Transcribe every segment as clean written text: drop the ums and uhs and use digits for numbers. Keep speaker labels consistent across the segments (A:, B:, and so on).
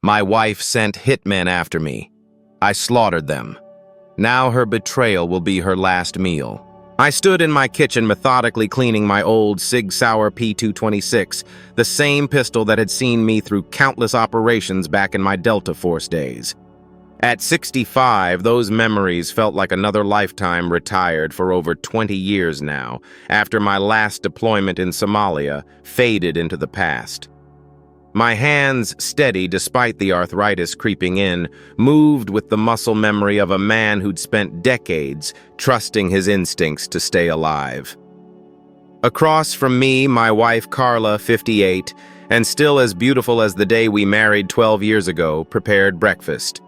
A: My wife sent hitmen after me. I slaughtered them. Now her betrayal will be her last meal. I stood in my kitchen methodically cleaning my old Sig Sauer P226, the same pistol that had seen me through countless operations back in my Delta Force days. At 65, those memories felt like another lifetime retired for over 20 years now, after my last deployment in Somalia faded into the past. My hands, steady despite the arthritis creeping in, moved with the muscle memory of a man who'd spent decades trusting his instincts to stay alive. Across from me, my wife Carla, 58, and still as beautiful as the day we married 12 years ago, prepared breakfast.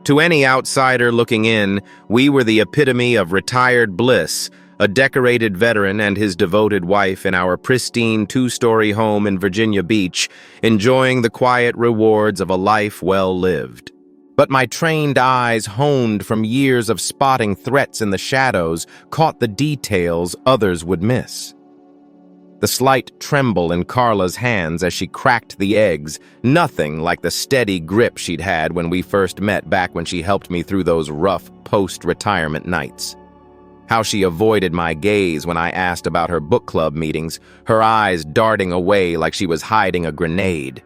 A: To any outsider looking in, we were the epitome of retired bliss, a decorated veteran and his devoted wife in our pristine two-story home in Virginia Beach, enjoying the quiet rewards of a life well lived. But my trained eyes, honed from years of spotting threats in the shadows, caught the details others would miss. The slight tremble in Carla's hands as she cracked the eggs, nothing like the steady grip she'd had when we first met back when she helped me through those rough post-retirement nights. How she avoided my gaze when I asked about her book club meetings, her eyes darting away like she was hiding a grenade.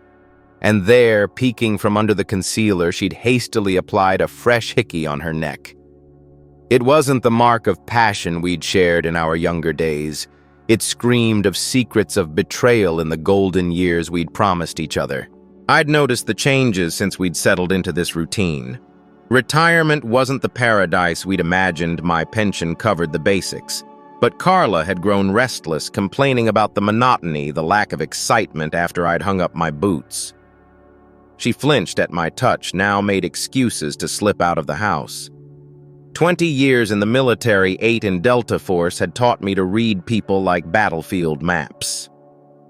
A: And there, peeking from under the concealer, she'd hastily applied a fresh hickey on her neck. It wasn't the mark of passion we'd shared in our younger days. It screamed of secrets of betrayal in the golden years we'd promised each other. I'd noticed the changes since we'd settled into this routine. Retirement wasn't the paradise we'd imagined. My pension covered the basics. But Carla had grown restless, complaining about the monotony, the lack of excitement after I'd hung up my boots. She flinched at my touch, now made excuses to slip out of the house. 20 years in the military, 8 in Delta Force, had taught me to read people like battlefield maps.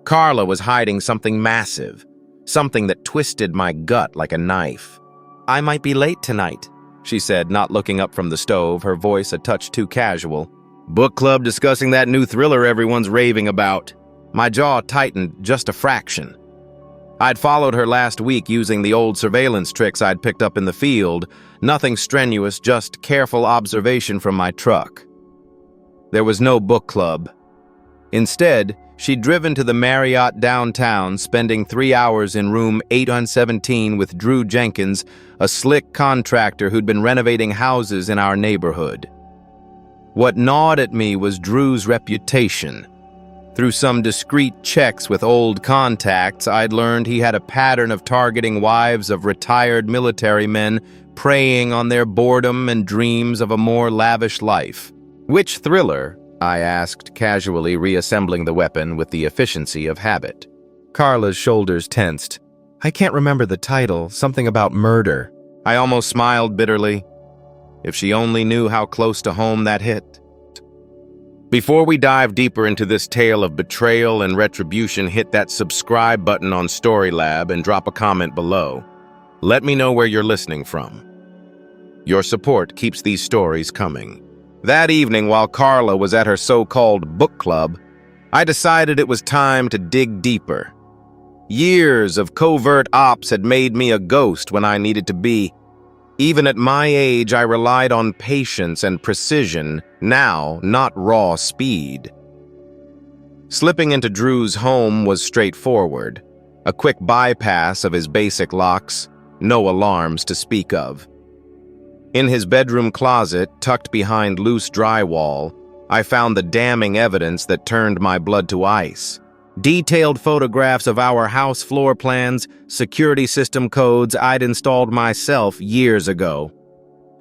A: Carla was hiding something massive, something that twisted my gut like a knife. "I might be late tonight," she said, not looking up from the stove, her voice a touch too casual. "Book club discussing that new thriller everyone's raving about." My jaw tightened just a fraction. I'd followed her last week using the old surveillance tricks I'd picked up in the field, nothing strenuous, just careful observation from my truck. There was no book club. Instead, she'd driven to the Marriott downtown, spending 3 hours in room 817 with Drew Jenkins, a slick contractor who'd been renovating houses in our neighborhood. What gnawed at me was Drew's reputation. Through some discreet checks with old contacts, I'd learned he had a pattern of targeting wives of retired military men, preying on their boredom and dreams of a more lavish life. "Which thriller?" I asked, casually reassembling the weapon with the efficiency of habit. Carla's shoulders tensed. "I can't remember the title, something about murder." I almost smiled bitterly. If she only knew how close to home that hit. Before we dive deeper into this tale of betrayal and retribution, hit that subscribe button on Storylab and drop a comment below. Let me know where you're listening from. Your support keeps these stories coming. That evening, while Carla was at her so-called book club, I decided it was time to dig deeper. Years of covert ops had made me a ghost when I needed to be. Even at my age, I relied on patience and precision, now not raw speed. Slipping into Drew's home was straightforward. A quick bypass of his basic locks, no alarms to speak of. In his bedroom closet, tucked behind loose drywall, I found the damning evidence that turned my blood to ice. Detailed photographs of our house floor plans, security system codes I'd installed myself years ago.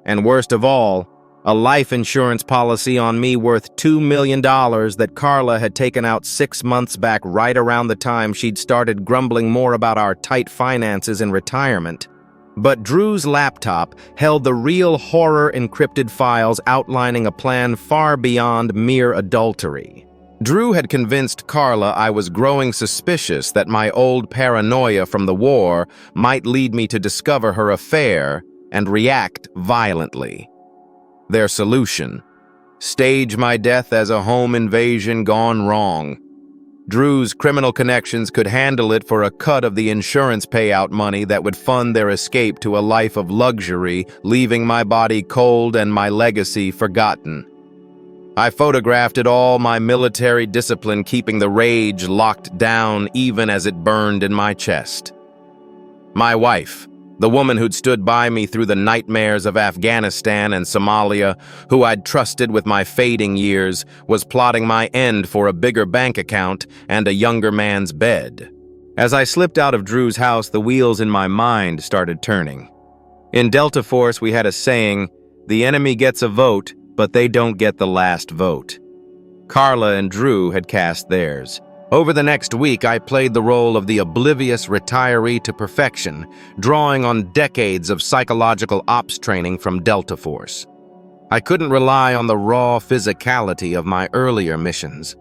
A: And worst of all, a life insurance policy on me worth $2 million that Carla had taken out 6 months back, right around the time she'd started grumbling more about our tight finances in retirement. But Drew's laptop held the real horror-encrypted files outlining a plan far beyond mere adultery. Drew had convinced Carla I was growing suspicious that my old paranoia from the war might lead me to discover her affair and react violently. Their solution: stage my death as a home invasion gone wrong. Drew's criminal connections could handle it for a cut of the insurance payout money that would fund their escape to a life of luxury, leaving my body cold and my legacy forgotten. I photographed it all, my military discipline keeping the rage locked down even as it burned in my chest. My wife, the woman who'd stood by me through the nightmares of Afghanistan and Somalia, who I'd trusted with my fading years, was plotting my end for a bigger bank account and a younger man's bed. As I slipped out of Drew's house, the wheels in my mind started turning. In Delta Force, we had a saying, "The enemy gets a vote, but they don't get the last vote." Carla and Drew had cast theirs. Over the next week, I played the role of the oblivious retiree to perfection, drawing on decades of psychological ops training from Delta Force. I couldn't rely on the raw physicality of my earlier missions.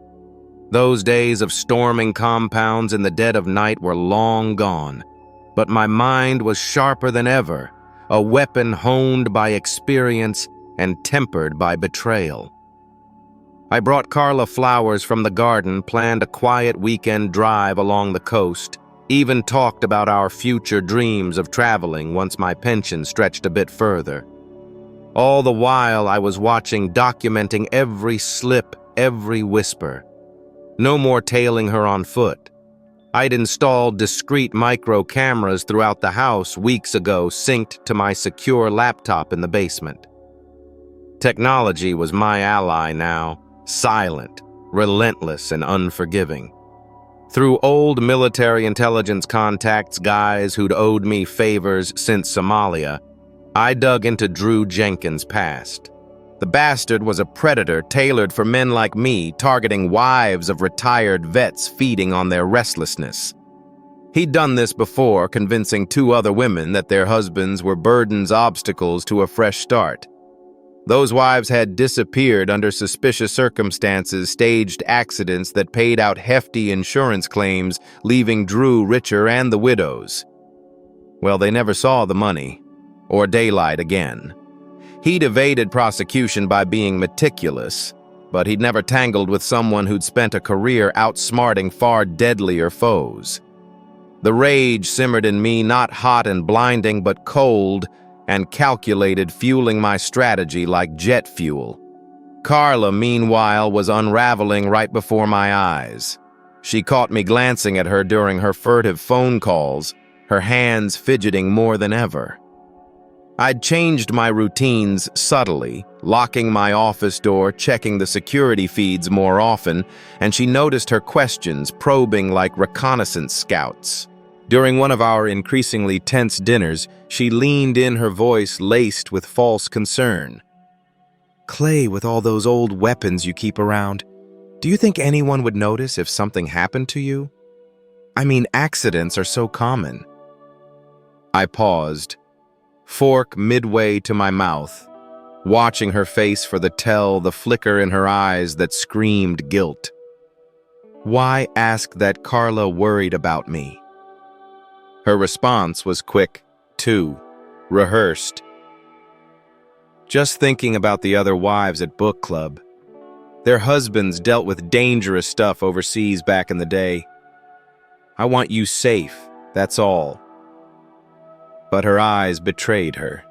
A: Those days of storming compounds in the dead of night were long gone, but my mind was sharper than ever, a weapon honed by experience and tempered by betrayal. I brought Carla flowers from the garden, planned a quiet weekend drive along the coast, even talked about our future dreams of traveling once my pension stretched a bit further. All the while I was watching, documenting every slip, every whisper. No more tailing her on foot. I'd installed discreet micro cameras throughout the house weeks ago, synced to my secure laptop in the basement. Technology was my ally now. Silent, relentless, and unforgiving. Through old military intelligence contacts, guys who'd owed me favors since Somalia, I dug into Drew Jenkins' past. The bastard was a predator tailored for men like me, targeting wives of retired vets feeding on their restlessness. He'd done this before, convincing 2 other women that their husbands were burdens, obstacles to a fresh start. Those wives had disappeared under suspicious circumstances, staged accidents that paid out hefty insurance claims, leaving Drew richer and the widows. Well, they never saw the money, or daylight again. He'd evaded prosecution by being meticulous, but he'd never tangled with someone who'd spent a career outsmarting far deadlier foes. The rage simmered in me, not hot and blinding, but cold and calculated, fueling my strategy like jet fuel. Carla, meanwhile, was unraveling right before my eyes. She caught me glancing at her during her furtive phone calls, her hands fidgeting more than ever. I'd changed my routines subtly, locking my office door, checking the security feeds more often, and she noticed her questions, probing like reconnaissance scouts. During one of our increasingly tense dinners, she leaned in, her voice laced with false concern. "Clay, with all those old weapons you keep around, do you think anyone would notice if something happened to you? I mean, accidents are so common." I paused, fork midway to my mouth, watching her face for the flicker in her eyes that screamed guilt. Why ask that Carla worried about me? Her response was quick, too, rehearsed. "Just thinking about the other wives at book club. Their husbands dealt with dangerous stuff overseas back in the day. I want you safe, that's all." But her eyes betrayed her.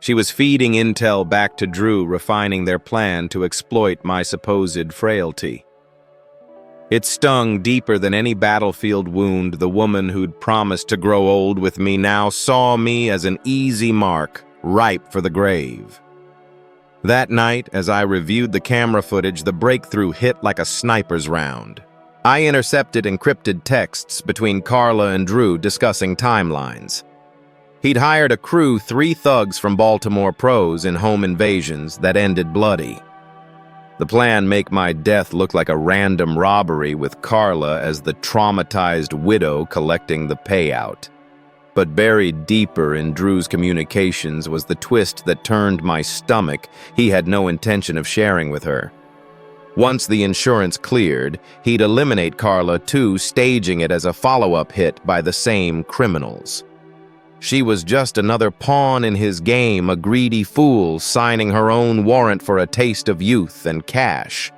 A: She was feeding intel back to Drew, refining their plan to exploit my supposed frailty. It stung deeper than any battlefield wound. The woman who'd promised to grow old with me now saw me as an easy mark, ripe for the grave. That night, as I reviewed the camera footage, the breakthrough hit like a sniper's round. I intercepted encrypted texts between Carla and Drew discussing timelines. He'd hired a crew, 3 thugs from Baltimore pros in home invasions that ended bloody. The plan make my death look like a random robbery, with Carla as the traumatized widow collecting the payout. But buried deeper in Drew's communications was the twist that turned my stomach. He had no intention of sharing with her. Once the insurance cleared, he'd eliminate Carla too, staging it as a follow-up hit by the same criminals. She was just another pawn in his game, a greedy fool signing her own warrant for a taste of youth and cash.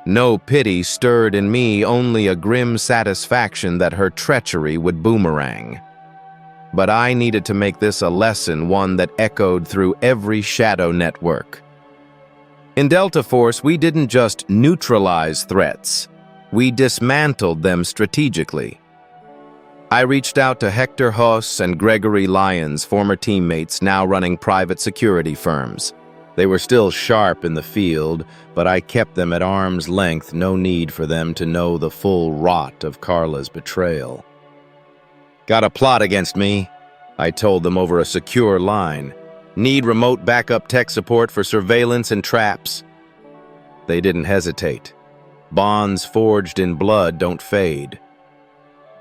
A: No pity stirred in me, only a grim satisfaction that her treachery would boomerang. But I needed to make this a lesson, one that echoed through every shadow network. In Delta Force, we didn't just neutralize threats, we dismantled them strategically. I reached out to Hector Hoss and Gregory Lyons, former teammates now running private security firms. They were still sharp in the field, but I kept them at arm's length, no need for them to know the full rot of Carla's betrayal. Got a plot against me, I told them over a secure line. Need remote backup tech support for surveillance and traps. They didn't hesitate. Bonds forged in blood don't fade.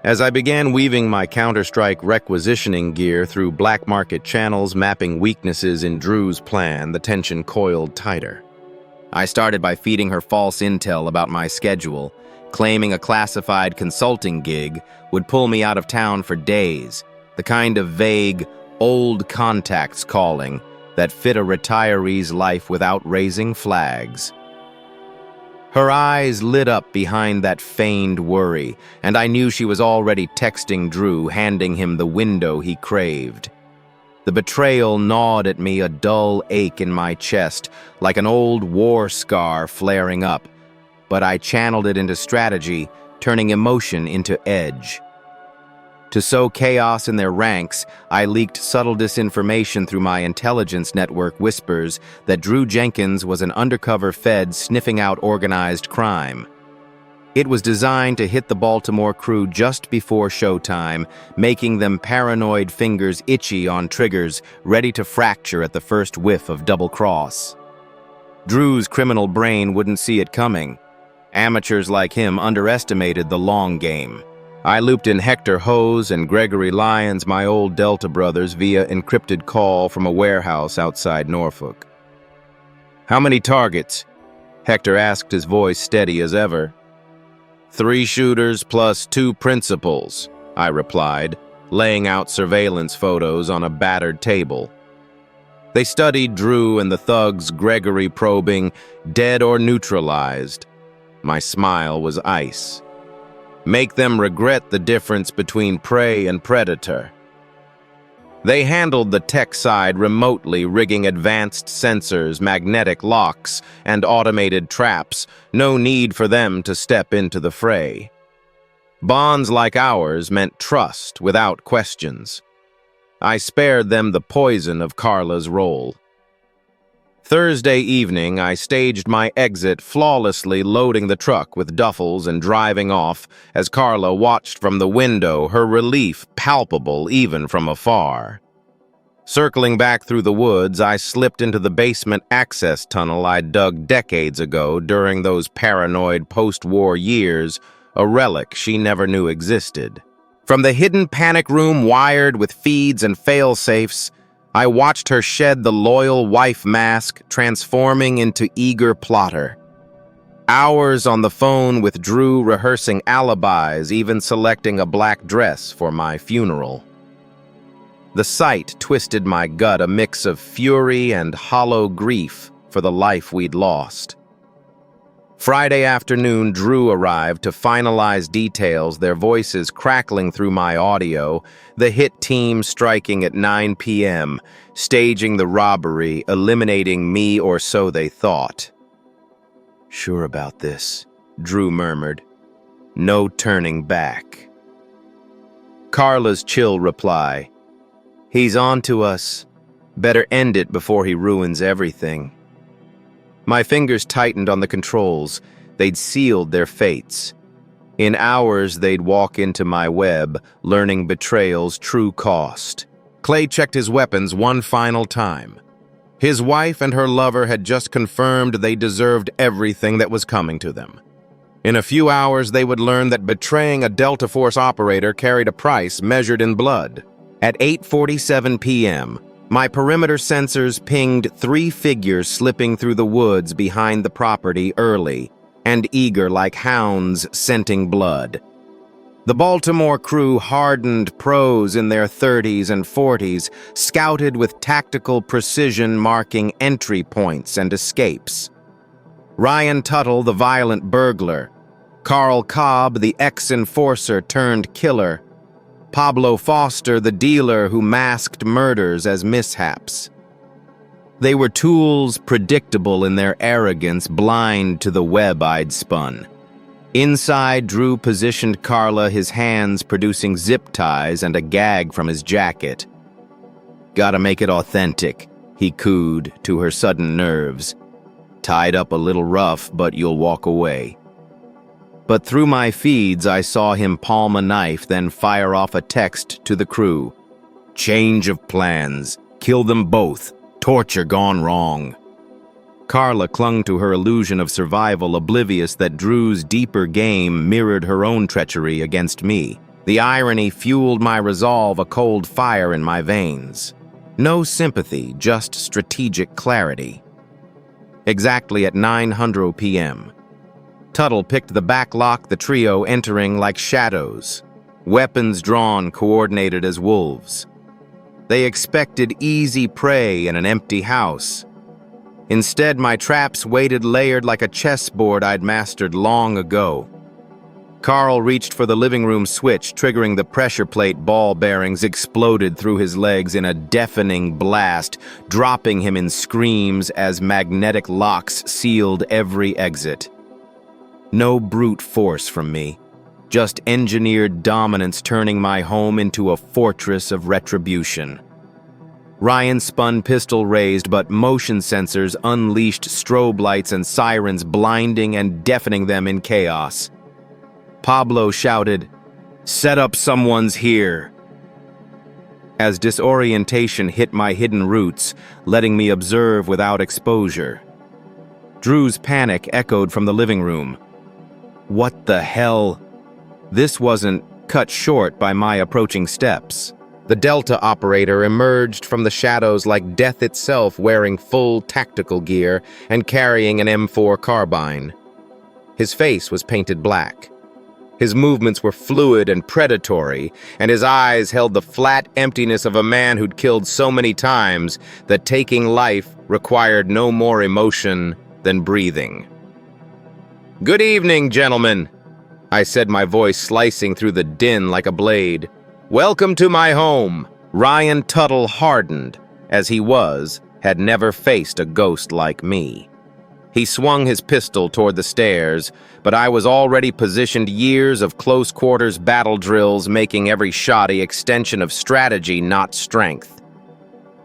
A: As I began weaving my Counter-Strike requisitioning gear through black market channels, mapping weaknesses in Drew's plan, the tension coiled tighter. I started by feeding her false intel about my schedule, claiming a classified consulting gig would pull me out of town for days, the kind of vague, old contacts calling that fit a retiree's life without raising flags. Her eyes lit up behind that feigned worry, and I knew she was already texting Drew, handing him the window he craved. The betrayal gnawed at me, a dull ache in my chest, like an old war scar flaring up, but I channeled it into strategy, turning emotion into edge. To sow chaos in their ranks, I leaked subtle disinformation through my intelligence network whispers that Drew Jenkins was an undercover Fed sniffing out organized crime. It was designed to hit the Baltimore crew just before showtime, making them paranoid fingers itchy on triggers, ready to fracture at the first whiff of double cross. Drew's criminal brain wouldn't see it coming. Amateurs like him underestimated the long game. I looped in Hector Hose and Gregory Lyons, my old Delta brothers, via encrypted call from a warehouse outside Norfolk. "How many targets?" Hector asked, his voice steady as ever. "3 shooters plus 2 principals," I replied, laying out surveillance photos on a battered table. They studied Drew and the thugs, Gregory probing, dead or neutralized. My smile was ice. Make them regret the difference between prey and predator. They handled the tech side remotely, rigging advanced sensors, magnetic locks, and automated traps. No need for them to step into the fray. Bonds like ours meant trust without questions. I spared them the poison of Carla's role. Thursday evening, I staged my exit, flawlessly loading the truck with duffels and driving off as Carla watched from the window, her relief palpable even from afar. Circling back through the woods, I slipped into the basement access tunnel I'd dug decades ago during those paranoid post-war years, a relic she never knew existed. From the hidden panic room wired with feeds and fail-safes, I watched her shed the loyal wife mask, transforming into eager plotter. Hours on the phone with Drew, rehearsing alibis, even selecting a black dress for my funeral. The sight twisted my gut, a mix of fury and hollow grief for the life we'd lost. Friday afternoon, Drew arrived to finalize details, their voices crackling through my audio, the hit team striking at 9 p.m., staging the robbery, eliminating me, or so they thought. "Sure about this," Drew murmured. "No turning back." Carla's chill reply. "He's on to us. Better end it before he ruins everything." My fingers tightened on the controls. They'd sealed their fates. In hours, they'd walk into my web, learning betrayal's true cost. Clay checked his weapons one final time. His wife and her lover had just confirmed they deserved everything that was coming to them. In a few hours, they would learn that betraying a Delta Force operator carried a price measured in blood. At 8:47 p.m., my perimeter sensors pinged 3 figures slipping through the woods behind the property early, and eager like hounds scenting blood. The Baltimore crew, hardened pros in their 30s and 40s, scouted with tactical precision, marking entry points and escapes. Ryan Tuttle, the violent burglar. Carl Cobb, the ex-enforcer turned killer. Pablo Foster, the dealer who masked murders as mishaps. They were tools predictable in their arrogance, blind to the web I'd spun. Inside, Drew positioned Carla, his hands producing zip ties and a gag from his jacket. "Gotta make it authentic," he cooed to her sudden nerves. "Tied up a little rough, but you'll walk away." But through my feeds, I saw him palm a knife, then fire off a text to the crew. "Change of plans. Kill them both. Torture gone wrong." Carla clung to her illusion of survival, oblivious that Drew's deeper game mirrored her own treachery against me. The irony fueled my resolve, a cold fire in my veins. No sympathy, just strategic clarity. Exactly at 9:00 p.m. Tuttle picked the back lock, the trio entering like shadows, weapons drawn, coordinated as wolves. They expected easy prey in an empty house. Instead, my traps waited layered like a chessboard I'd mastered long ago. Carl reached for the living room switch, triggering the pressure plate. Ball bearings exploded through his legs in a deafening blast, dropping him in screams as magnetic locks sealed every exit. No brute force from me, just engineered dominance turning my home into a fortress of retribution. Ryan spun, pistol raised, but motion sensors unleashed strobe lights and sirens, blinding and deafening them in chaos. Pablo shouted, "Set up, someone's here!" As disorientation hit my hidden roots, letting me observe without exposure. Drew's panic echoed from the living room. What the hell? This wasn't cut short by my approaching steps. The Delta operator emerged from the shadows like death itself, wearing full tactical gear and carrying an M4 carbine. His face was painted black. His movements were fluid and predatory, and his eyes held the flat emptiness of a man who'd killed so many times that taking life required no more emotion than breathing. "Good evening, gentlemen," I said, my voice slicing through the din like a blade. "Welcome to my home." Ryan Tuttle hardened, as he had never faced a ghost like me. He swung his pistol toward the stairs, but I was already positioned, years of close-quarters battle drills making every shot an extension of strategy, not strength.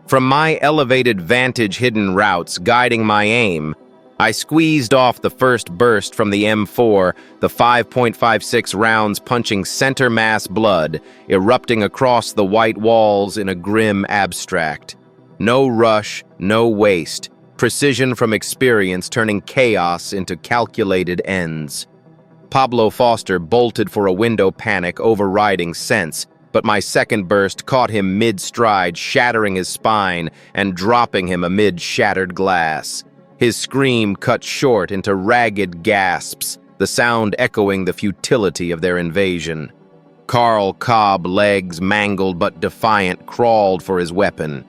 A: From my elevated vantage, hidden routes guiding my aim, I squeezed off the first burst from the M4, the 5.56 rounds punching center mass blood, erupting across the white walls in a grim abstract. No rush, no waste. Precision from experience turning chaos into calculated ends. Pablo Foster bolted for a window, panic overriding sense, but my second burst caught him mid-stride, shattering his spine and dropping him amid shattered glass. His scream cut short into ragged gasps, the sound echoing the futility of their invasion. Carl Cobb, legs mangled but defiant, crawled for his weapon.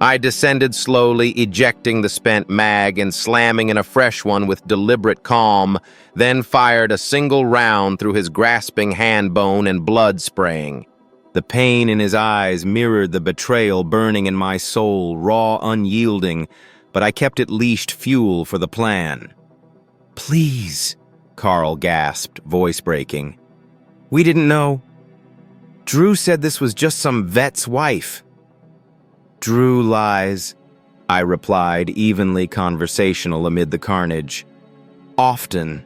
A: I descended slowly, ejecting the spent mag and slamming in a fresh one with deliberate calm, then fired a single round through his grasping hand bone and blood spraying. The pain in his eyes mirrored the betrayal burning in my soul, raw, unyielding, but I kept it leashed, fuel for the plan. "Please," Carl gasped, voice breaking. "We didn't know. Drew said this was just some vet's wife." "Drew lies," I replied, evenly conversational amid the carnage. "Often."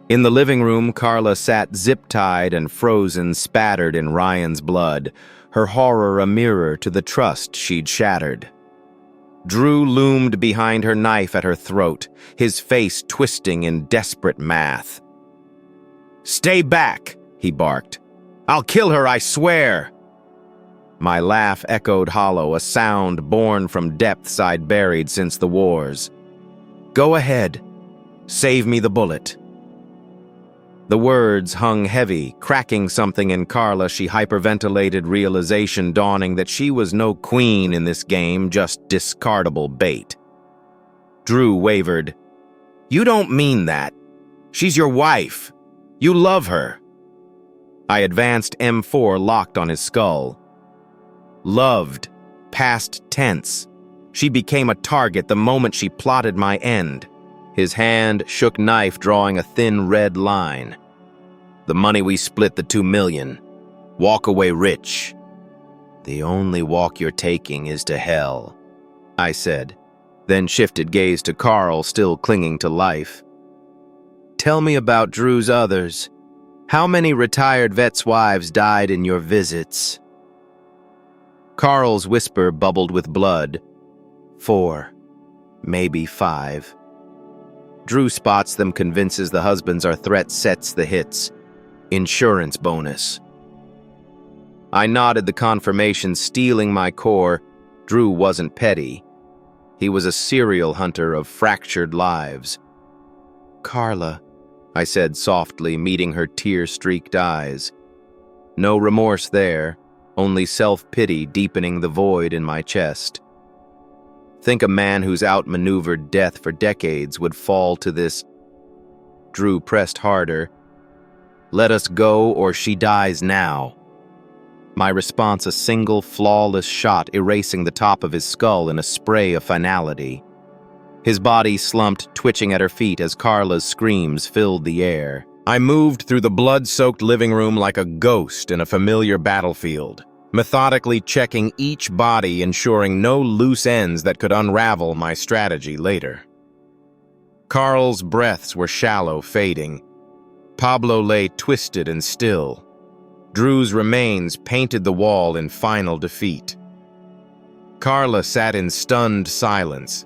A: In the living room, Carla sat zip-tied and frozen, spattered in Ryan's blood, her horror a mirror to the trust she'd shattered. Drew loomed behind her, knife at her throat, his face twisting in desperate math. "Stay back," he barked. "I'll kill her, I swear." My laugh echoed hollow, a sound born from depths I'd buried since the wars. "Go ahead. Save me the bullet." The words hung heavy, cracking something in Carla. She hyperventilated, realization dawning that she was no queen in this game, just discardable bait. Drew wavered. You don't mean that. She's your wife. You love her. I advanced M4 locked on his skull. Loved. Past tense. She became a target the moment she plotted my end. His hand shook knife, drawing a thin red line. The money we split, the 2 million. Walk away rich. The only walk you're taking is to hell, I said, then shifted gaze to Carl, still clinging to life. Tell me about Drew's others. How many retired vets' wives died in your visits? Carl's whisper bubbled with blood. 4, maybe 5. Drew spots them, convinces the husbands are threats, sets the hits. Insurance bonus. I nodded the confirmation, stealing my core. Drew wasn't petty. He was a serial hunter of fractured lives. Carla, I said softly, meeting her tear-streaked eyes. No remorse there, only self-pity deepening the void in my chest. Think a man who's outmaneuvered death for decades would fall to this. Drew pressed harder. Let us go or she dies now. My response, a single flawless shot erasing the top of his skull in a spray of finality. His body slumped, twitching at her feet as Carla's screams filled the air. I moved through the blood-soaked living room like a ghost in a familiar battlefield, methodically checking each body, ensuring no loose ends that could unravel my strategy later. Carl's breaths were shallow, fading. Pablo lay twisted and still. Drew's remains painted the wall in final defeat. Carla sat in stunned silence,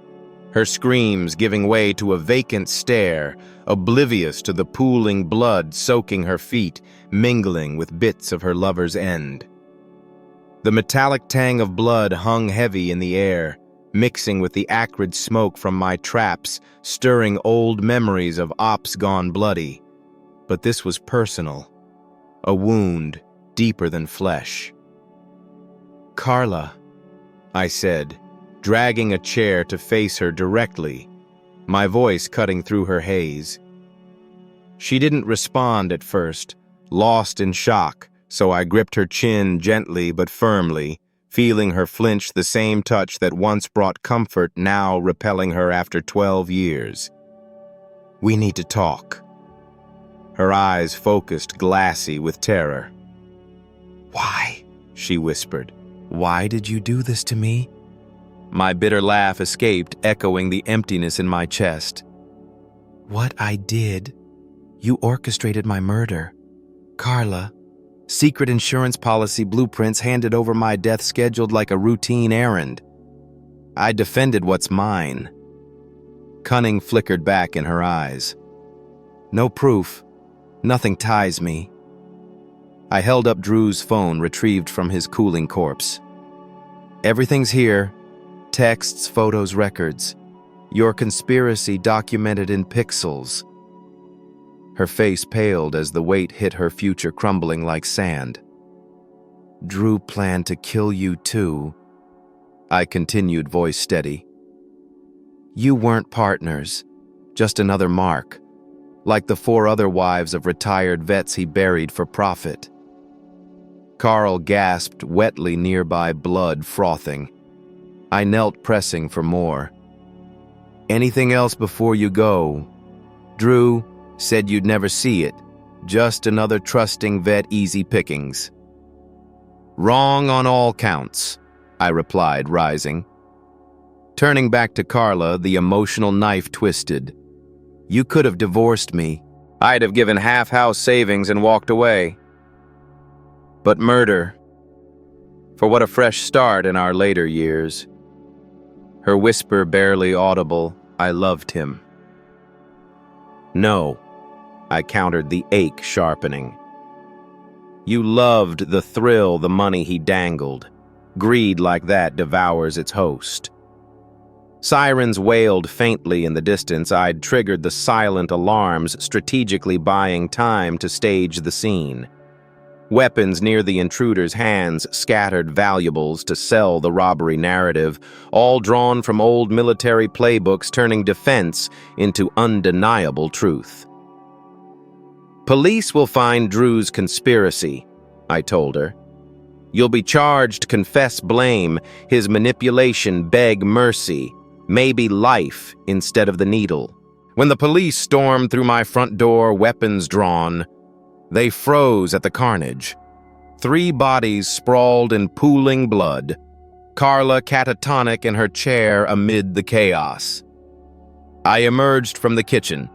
A: her screams giving way to a vacant stare, oblivious to the pooling blood soaking her feet, mingling with bits of her lover's end. The metallic tang of blood hung heavy in the air, mixing with the acrid smoke from my traps, stirring old memories of ops gone bloody. But this was personal, a wound deeper than flesh. Carla, I said, dragging a chair to face her directly, my voice cutting through her haze. She didn't respond at first, lost in shock, so I gripped her chin gently but firmly, feeling her flinch, the same touch that once brought comfort, now repelling her after 12 years. We need to talk. Her eyes focused, glassy with terror. Why? She whispered. Why did you do this to me? My bitter laugh escaped, echoing the emptiness in my chest. What I did? You orchestrated my murder. Carla, secret insurance policy blueprints handed over my death scheduled like a routine errand. I defended what's mine. Cunning flickered back in her eyes. No proof. Nothing ties me. I held up Drew's phone, retrieved from his cooling corpse. Everything's here. Texts, photos, records. Your conspiracy documented in pixels. Her face paled as the weight hit her future, crumbling like sand. Drew planned to kill you too, I continued, voice steady. You weren't partners, just another mark, like the 4 other wives of retired vets he buried for profit. Carl gasped wetly, nearby blood frothing. I knelt, pressing for more. Anything else before you go? Drew said you'd never see it. Just another trusting vet, easy pickings. Wrong on all counts, I replied, rising. Turning back to Carla, the emotional knife twisted. You could have divorced me. I'd have given half house savings and walked away. But murder, for what a fresh start in our later years. Her whisper barely audible, I loved him. No, I countered, the ache sharpening. You loved the thrill, the money he dangled. Greed like that devours its host. Sirens wailed faintly in the distance. I'd triggered the silent alarms, strategically buying time to stage the scene. Weapons near the intruder's hands scattered valuables to sell the robbery narrative, all drawn from old military playbooks, turning defense into undeniable truth. "Police will find Drew's conspiracy," I told her. "You'll be charged, confess blame, his manipulation, beg mercy, maybe life instead of the needle." When the police stormed through my front door, weapons drawn, they froze at the carnage. 3 bodies sprawled in pooling blood, Carla catatonic in her chair amid the chaos. I emerged from the kitchen,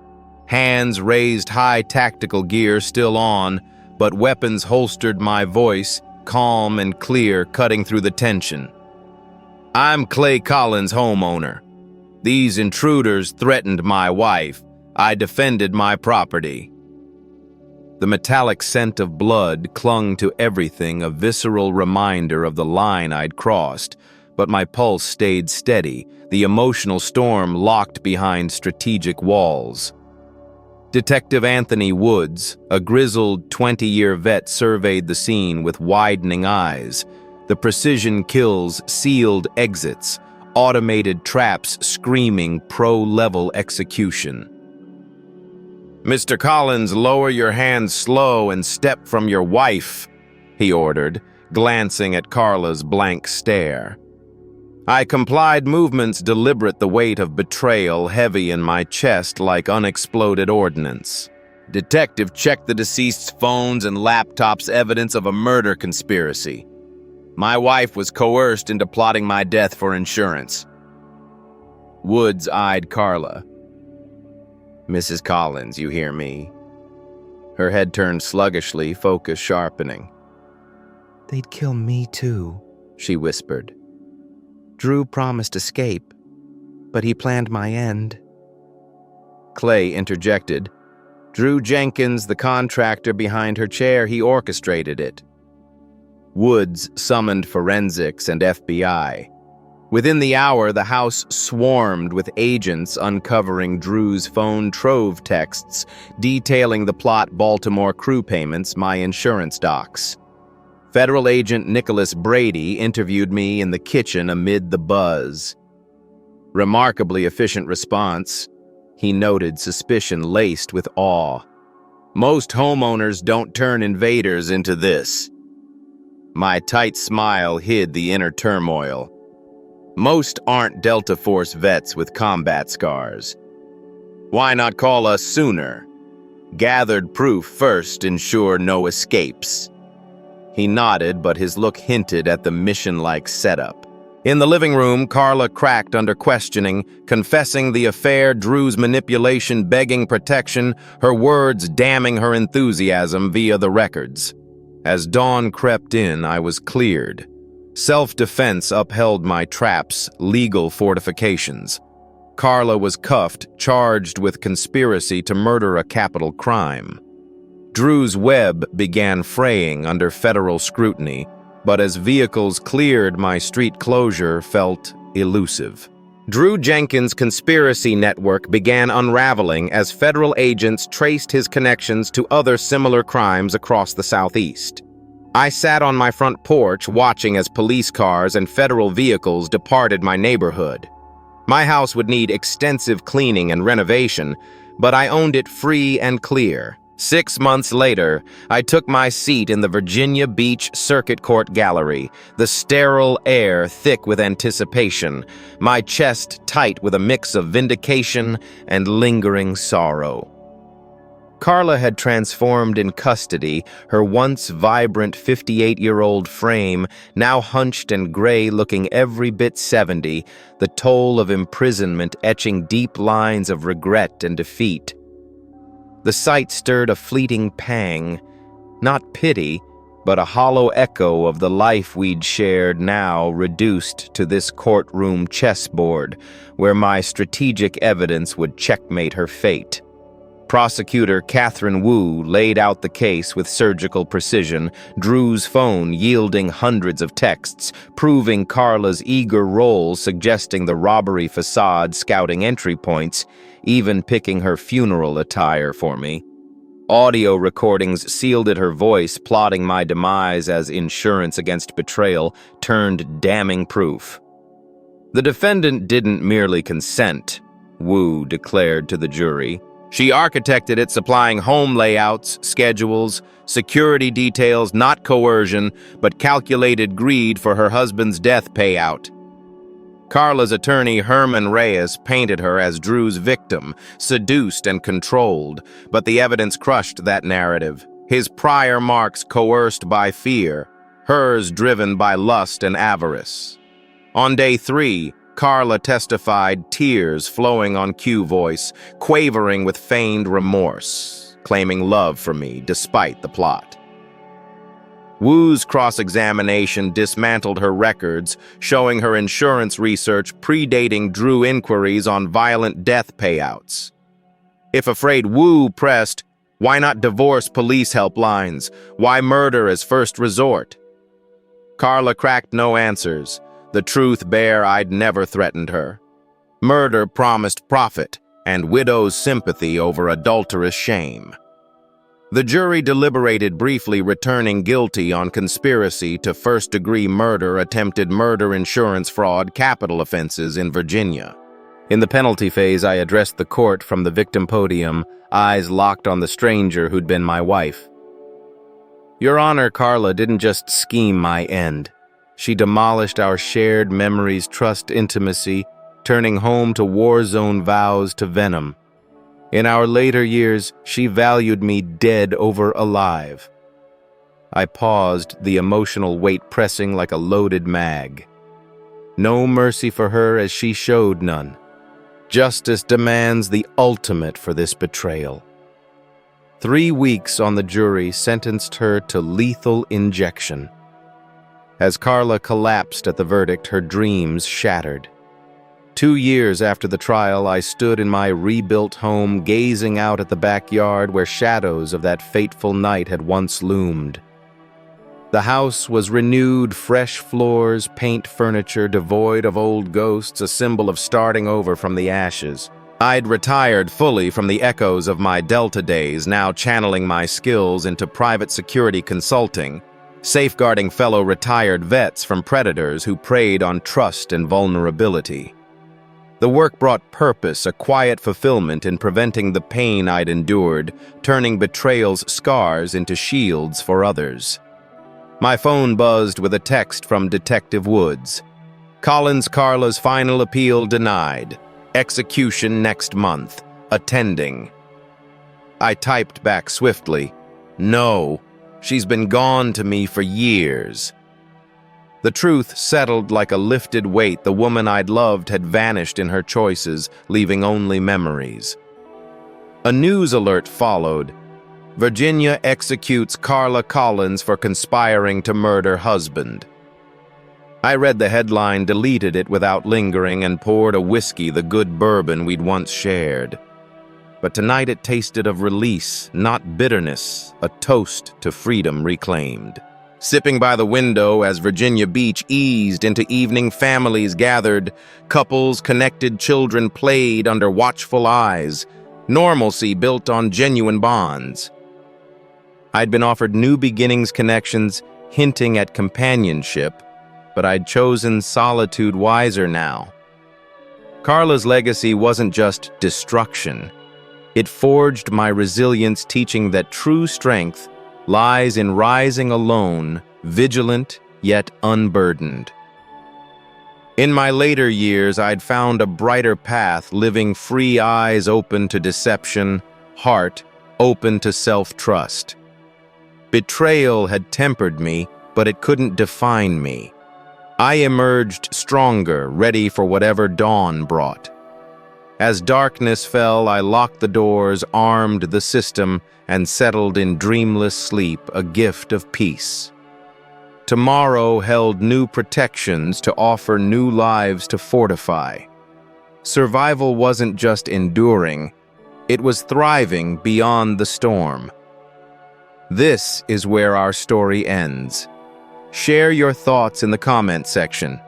A: hands raised high, tactical gear still on, but weapons holstered, my voice calm and clear, cutting through the tension. "I'm Clay Collins' homeowner. These intruders threatened my wife. I defended my property." The metallic scent of blood clung to everything, a visceral reminder of the line I'd crossed, but my pulse stayed steady, the emotional storm locked behind strategic walls. Detective Anthony Woods, a grizzled 20-year vet, surveyed the scene with widening eyes. The precision kills, sealed exits, automated traps screaming pro-level execution. "Mr. Collins, lower your hands slow and step from your wife," he ordered, glancing at Carla's blank stare. I complied, movements deliberate, the weight of betrayal heavy in my chest like unexploded ordnance. Detective checked the deceased's phones and laptops, evidence of a murder conspiracy. My wife was coerced into plotting my death for insurance. Woods eyed Carla. "Mrs. Collins, you hear me?" Her head turned sluggishly, focus sharpening. "They'd kill me too," she whispered. "Drew promised escape, but he planned my end." Clay interjected. "Drew Jenkins, the contractor behind her chair, he orchestrated it." Woods summoned forensics and FBI. Within the hour, the house swarmed with agents uncovering Drew's phone trove texts, detailing the plot, Baltimore crew payments, my insurance docs. Federal Agent Nicholas Brady interviewed me in the kitchen amid the buzz. "Remarkably efficient response," he noted, suspicion laced with awe. "Most homeowners don't turn invaders into this." My tight smile hid the inner turmoil. "Most aren't Delta Force vets with combat scars. Why not call us sooner? Gathered proof first, ensure no escapes." He nodded, but his look hinted at the mission-like setup. In the living room, Carla cracked under questioning, confessing the affair, Drew's manipulation, begging protection, her words damning her enthusiasm via the records. As dawn crept in, I was cleared. Self-defense upheld my traps, legal fortifications. Carla was cuffed, charged with conspiracy to murder a capital crime. Drew's web began fraying under federal scrutiny, but as vehicles cleared, my street closure felt elusive. Drew Jenkins' conspiracy network began unraveling as federal agents traced his connections to other similar crimes across the Southeast. I sat on my front porch watching as police cars and federal vehicles departed my neighborhood. My house would need extensive cleaning and renovation, but I owned it free and clear. 6 months later, I took my seat in the Virginia Beach Circuit Court Gallery, the sterile air thick with anticipation, my chest tight with a mix of vindication and lingering sorrow. Carla had transformed in custody, her once vibrant 58-year-old frame now hunched and gray, looking every bit 70, the toll of imprisonment etching deep lines of regret and defeat. The sight stirred a fleeting pang, not pity, but a hollow echo of the life we'd shared, now reduced to this courtroom chessboard, where my strategic evidence would checkmate her fate. Prosecutor Catherine Wu laid out the case with surgical precision, Drew's phone yielding hundreds of texts, proving Carla's eager role, suggesting the robbery facade, scouting entry points, even picking her funeral attire for me. Audio recordings sealed her voice, plotting my demise as insurance against betrayal turned damning proof. The defendant didn't merely consent, Wu declared to the jury. She architected it, supplying home layouts, schedules, security details, not coercion, but calculated greed for her husband's death payout. Carla's attorney, Herman Reyes, painted her as Drew's victim, seduced and controlled, but the evidence crushed that narrative. His prior marks coerced by fear, hers driven by lust and avarice. On day 3, Carla testified, tears flowing on cue voice, quavering with feigned remorse, claiming love for me despite the plot. Wu's cross-examination dismantled her records, showing her insurance research predating Drew inquiries on violent death payouts. If afraid, Wu pressed, "Why not divorce police helplines? Why murder as first resort?" Carla cracked no answers, the truth bare I'd never threatened her. Murder promised profit, and widow's sympathy over adulterous shame. The jury deliberated briefly, returning guilty on conspiracy to first-degree murder, attempted murder, insurance fraud, capital offenses in Virginia. In the penalty phase, I addressed the court from the victim podium, eyes locked on the stranger who'd been my wife. Your Honor, Carla didn't just scheme my end. She demolished our shared memories, trust, intimacy, turning home to war-zone vows to venom. In our later years, she valued me dead over alive. I paused, the emotional weight pressing like a loaded mag. No mercy for her, as she showed none. Justice demands the ultimate for this betrayal. 3 weeks on the jury sentenced her to lethal injection. As Carla collapsed at the verdict, her dreams shattered. 2 years after the trial, I stood in my rebuilt home, gazing out at the backyard where shadows of that fateful night had once loomed. The house was renewed, fresh floors, paint furniture devoid of old ghosts, a symbol of starting over from the ashes. I'd retired fully from the echoes of my Delta days, now channeling my skills into private security consulting, safeguarding fellow retired vets from predators who preyed on trust and vulnerability. The work brought purpose, a quiet fulfillment in preventing the pain I'd endured, turning betrayal's scars into shields for others. My phone buzzed with a text from Detective Woods. Collins Carla's final appeal denied. Execution next month. Attending. I typed back swiftly. No, she's been gone to me for years. The truth settled like a lifted weight. The woman I'd loved had vanished in her choices, leaving only memories. A news alert followed. Virginia executes Carla Collins for conspiring to murder husband. I read the headline, deleted it without lingering, and poured a whiskey, the good bourbon we'd once shared. But tonight it tasted of release, not bitterness, a toast to freedom reclaimed. Sipping by the window as Virginia Beach eased into evening, families gathered, couples, connected children played under watchful eyes, normalcy built on genuine bonds. I'd been offered new beginnings connections, hinting at companionship, but I'd chosen solitude wiser now. Carla's legacy wasn't just destruction. It forged my resilience, teaching that true strength lies in rising alone, vigilant yet unburdened. In my later years, I'd found a brighter path, living free, eyes open to deception, heart open to self-trust. Betrayal had tempered me, but it couldn't define me. I emerged stronger, ready for whatever dawn brought. As darkness fell, I locked the doors, armed the system, and settled in dreamless sleep, a gift of peace. Tomorrow held new protections to offer, new lives to fortify. Survival wasn't just enduring, it was thriving beyond the storm. This is where our story ends. Share your thoughts in the comment section.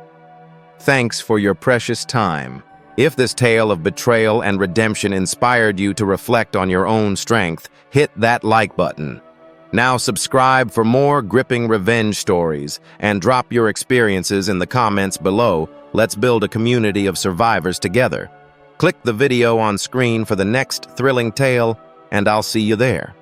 A: Thanks for your precious time. If this tale of betrayal and redemption inspired you to reflect on your own strength, hit that like button. Now subscribe for more gripping revenge stories and drop your experiences in the comments below. Let's build a community of survivors together. Click the video on screen for the next thrilling tale, and I'll see you there.